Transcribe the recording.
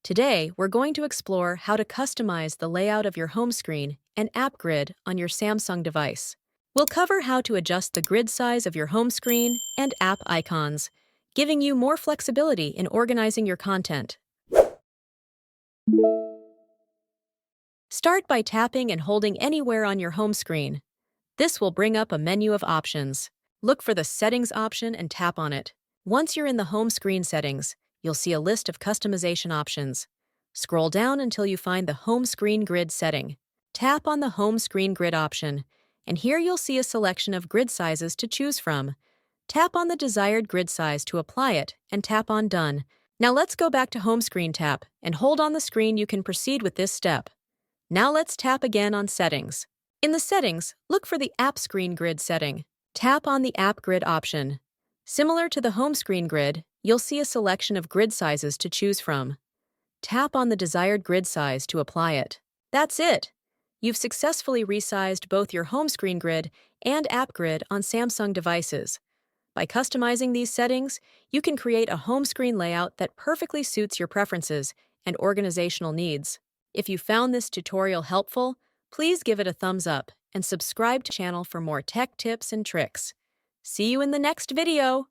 Today, we're going to explore how to customize the layout of your home screen and app grid on your Samsung device. We'll cover how to adjust the grid size of your home screen and app icons, giving you more flexibility in organizing your content. Start by tapping and holding anywhere on your home screen. This will bring up a menu of options. Look for the Settings option and tap on it. Once you're in the home screen settings, you'll see a list of customization options. Scroll down until you find the Home Screen Grid setting. Tap on the Home Screen Grid option, and here you'll see a selection of grid sizes to choose from. Tap on the desired grid size to apply it, and tap on Done. Now let's go back to Home Screen Tap, and hold on the screen you can proceed with this step. Now let's tap again on Settings. In the settings, look for the App Screen Grid setting. Tap on the App Grid option. Similar to the home screen grid, you'll see a selection of grid sizes to choose from. Tap on the desired grid size to apply it. That's it! You've successfully resized both your home screen grid and app grid on Samsung devices. By customizing these settings, you can create a home screen layout that perfectly suits your preferences and organizational needs. If you found this tutorial helpful, please give it a thumbs up and subscribe to the channel for more tech tips and tricks. See you in the next video!